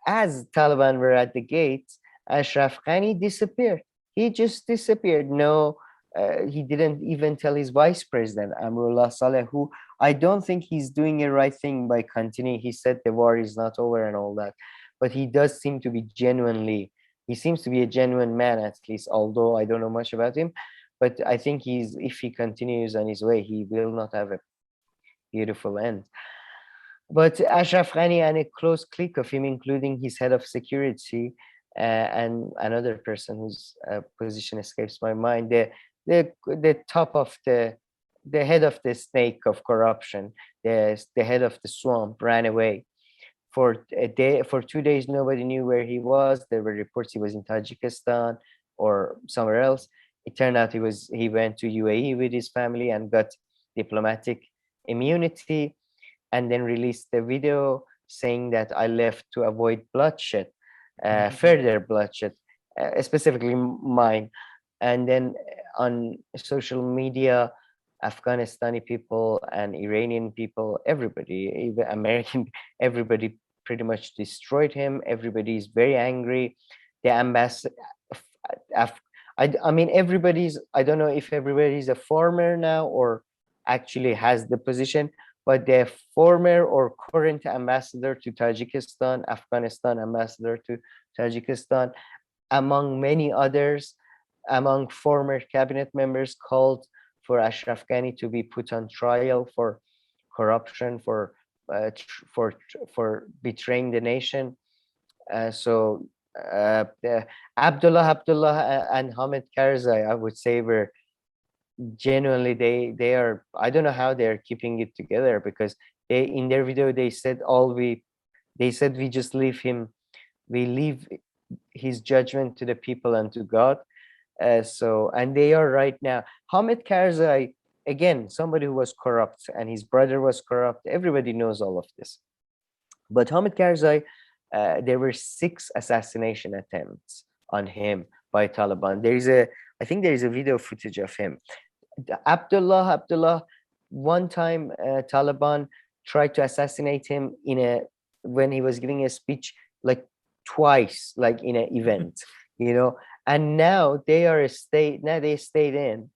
as Taliban were at the gates, Ashraf Ghani disappeared. He just disappeared. No, he didn't even tell his vice president, Amrullah Saleh, who I don't think he's doing a right thing by continuing. He said the war is not over and all that, but he does seem to be he seems to be a genuine man, at least, although I don't know much about him. But I think if he continues on his way, he will not have a beautiful end. But Ashraf Ghani and a close clique of him, including his head of security and another person whose position escapes my mind, the top of the head of the snake of corruption, the head of the swamp, ran away. For 2 days, nobody knew where he was. There were reports he was in Tajikistan or somewhere else. It turned out he went to UAE with his family and got diplomatic immunity, and then released the video saying that I left to avoid bloodshed, further bloodshed, specifically mine. And then on social media, Afghanistani people and Iranian people, everybody, even American, everybody pretty much destroyed him. Everybody is very angry. The ambassador, I mean, I don't know if everybody's a former now or actually has the position, but the former or current ambassador to Tajikistan, Afghanistan ambassador to Tajikistan, among many others, among former cabinet members, called for Ashraf Ghani to be put on trial for corruption, for betraying the nation. Abdullah and Hamid Karzai, I would say, were genuinely, they are, I don't know how they're keeping it together, because in their video they said we just leave his judgment to the people and to God. And they are right now. Hamid Karzai, again, somebody who was corrupt, and his brother was corrupt. Everybody knows all of this. But Hamid Karzai, there were 6 assassination attempts on him by Taliban. I think there is a video footage of him. Abdullah, one time Taliban tried to assassinate him when he was giving a speech, like twice, like in an event, and now they stayed in,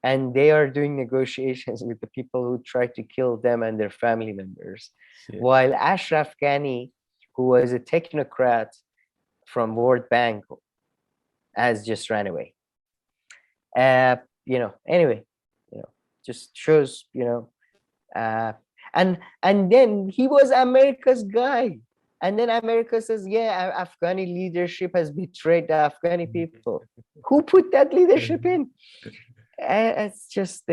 and they are doing negotiations with the people who tried to kill them and their family members. Yeah. While Ashraf Ghani, who was a technocrat from World Bank, has just ran away. Anyway, just shows, and then he was America's guy. And then America says, yeah, Afghani leadership has betrayed the Afghani people. Who put that leadership in? It's just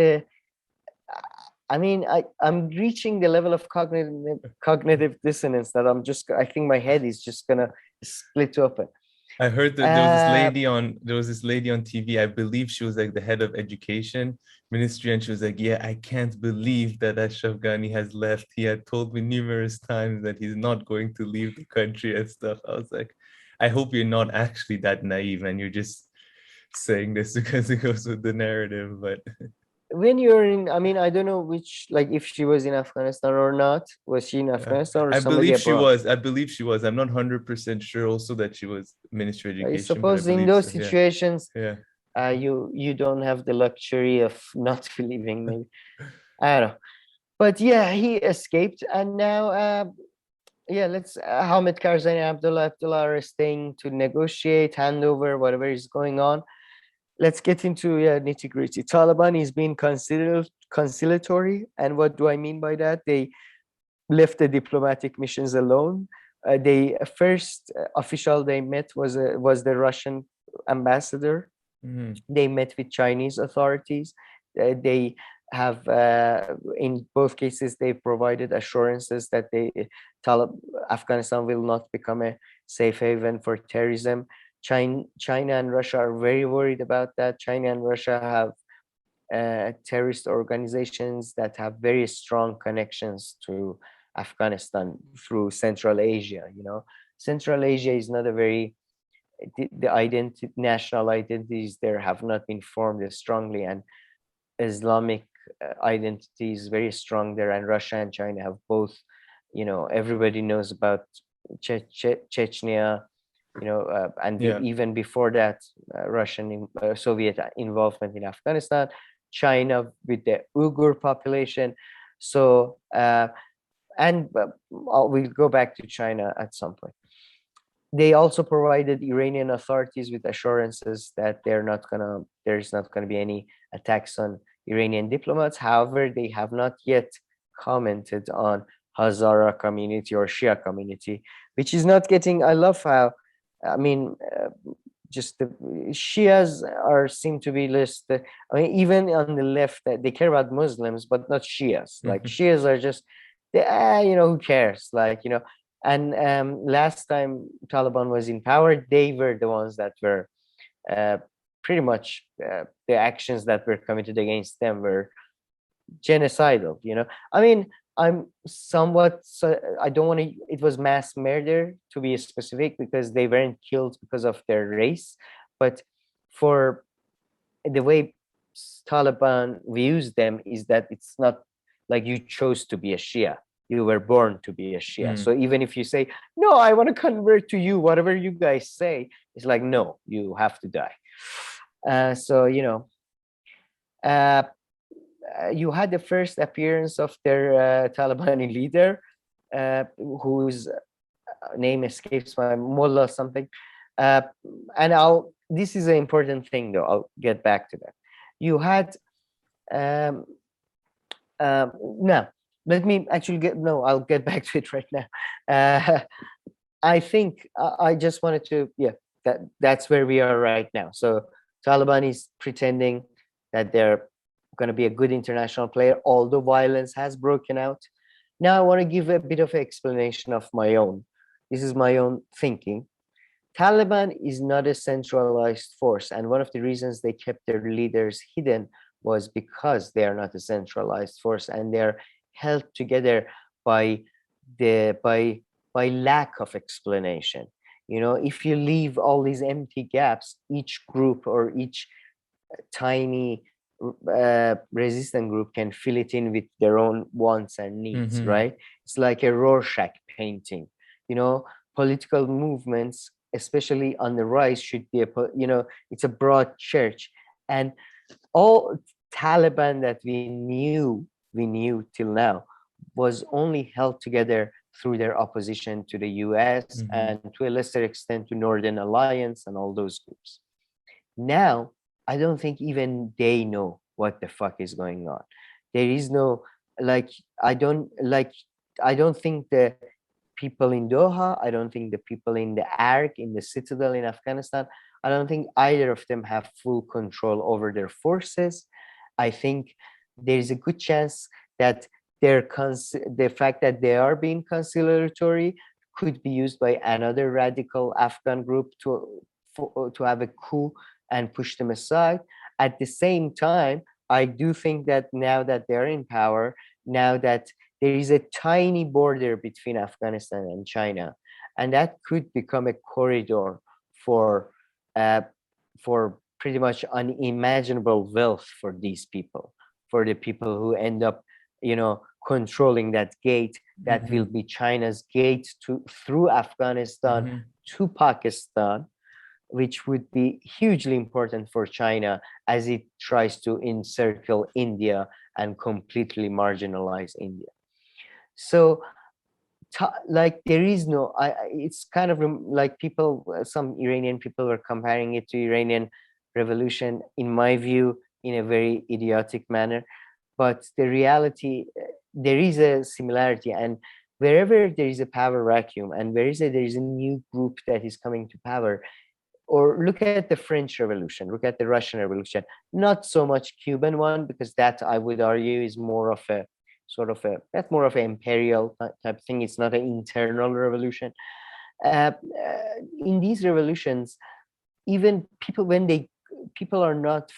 I'm reaching the level of cognitive dissonance that I think my head is just gonna split open. I heard that there was this lady on TV. I believe she was like the head of education ministry, and she was like, "Yeah, I can't believe that Ashraf Ghani has left. He had told me numerous times that he's not going to leave the country and stuff." I was like, "I hope you're not actually that naive and you're just saying this because it goes with the narrative." But when you're in, I don't know if she was in Afghanistan or not. Was she in Afghanistan or somebody abroad? I believe she was. I'm not 100% sure also that she was Ministry of Education. I suppose in those situations, you don't have the luxury of not believing, maybe. I don't know. But yeah, he escaped, and now Hamid Karzai and Abdullah are staying to negotiate, handover, whatever is going on. Let's get into nitty-gritty. Taliban is being conciliatory, and what do I mean by that? They left the diplomatic missions alone. The first official they met was the Russian ambassador. Mm-hmm. They met with Chinese authorities. They have, in both cases, they provided assurances that Afghanistan will not become a safe haven for terrorism. China and Russia are very worried about that. China and Russia have terrorist organizations that have very strong connections to Afghanistan through Central Asia. Central Asia is not a very, the national identities there have not been formed as strongly, and Islamic identity is very strong there. And Russia and China have both, everybody knows about Chechnya, and Yeah. even before that, Soviet involvement in Afghanistan, China with the Uyghur population. So, and we'll go back to China at some point. They also provided Iranian authorities with assurances that there's not gonna be any attacks on Iranian diplomats. However, they have not yet commented on Hazara community or Shia community, which is not getting. I love how, I mean, just the Shias are seem to be listed. I mean, even on the left, they care about Muslims, but not Shias. Like Shias are just, who cares? And last time Taliban was in power, they were the ones that were uh, pretty much the actions that were committed against them were genocidal. I mean, I'm somewhat, so I don't want to, it was mass murder to be specific, because they weren't killed because of their race, but for the way Taliban views them is that it's not like you chose to be a Shia. You were born to be a Shia. So even if you say, no, I want to convert to you, whatever you guys say, it's like, no, you have to die. Uh, you had the first appearance of their Taliban leader, whose name escapes my, Mullah something. Uh, and this is an important thing though, I'll get back to that. You had, um, no, let me actually I'll get back to it right now. I think I just wanted to, that's where we are right now. So Taliban is pretending that they're going to be a good international player, although violence has broken out. Now I want to give a bit of an explanation of my own. This is my own thinking. Taliban is not a centralized force, and one of the reasons they kept their leaders hidden was because they are not a centralized force, and they're held together by by lack of explanation. If you leave all these empty gaps, each group or each tiny resistant group can fill it in with their own wants and needs, right? It's like a Rorschach painting. Political movements, especially on the rise, should be it's a broad church, and all Taliban that we knew till now was only held together through their opposition to the US and to a lesser extent to Northern Alliance and all those groups. Now, I don't think even they know what the fuck is going on. There is no, I don't think the people in Doha, I don't think the people in the ARC, in the Citadel in Afghanistan, I don't think either of them have full control over their forces. I think there's a good chance that the fact that they are being conciliatory could be used by another radical Afghan group to have a coup and push them aside. At the same time, I do think that now that they're in power, now that there is a tiny border between Afghanistan and China, and that could become a corridor for pretty much unimaginable wealth for these people, for the people who end up, controlling that gate that will be China's gate through Afghanistan to Pakistan, which would be hugely important for China as it tries to encircle India and completely marginalize India. So, there is no, it's kind of like some Iranian people were comparing it to Iranian revolution, in my view, in a very idiotic manner. But the reality, there is a similarity, and wherever there is a power vacuum and there is a new group that is coming to power, or look at the French Revolution, look at the Russian Revolution, not so much Cuban one, because that I would argue is more of a that's more of an imperial type thing. It's not an internal revolution. In these revolutions, even people are not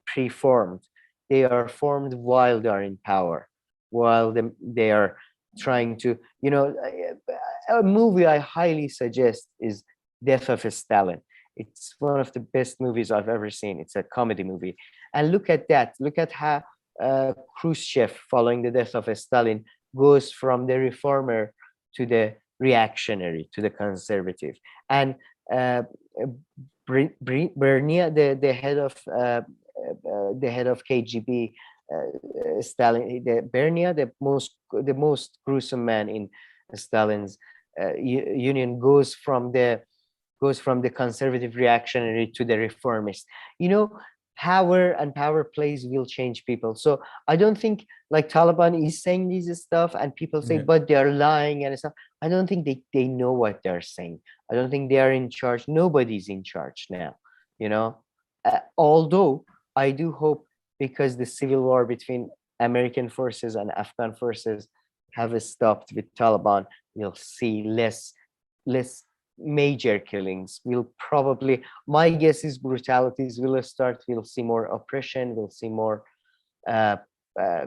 preformed. They are formed while they are in power, while they are trying to, a movie I highly suggest is Death of Stalin. It's one of the best movies I've ever seen. It's a comedy movie. And look at that. Look at how Khrushchev, following the death of Stalin, goes from the reformer to the reactionary to the conservative. And uh, Bernia, the head of KGB, Stalin, Bernia, the most gruesome man in Stalin's union, goes from the conservative reactionary to the reformist. You know, power and power plays will change people. So I don't think like Taliban is saying this stuff and people say, Yeah. but they're lying and stuff. I don't think they know what they're saying. I don't think they are in charge. Nobody's in charge now, you know. Although I do hope, because the civil war between American forces and Afghan forces have stopped with Taliban, we'll see less major killings. We'll probably, my guess is brutalities will start. We'll see more oppression. We'll see more uh,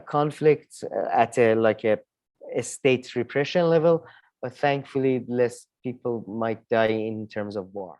conflicts at a state repression level. But thankfully, less people might die in terms of war.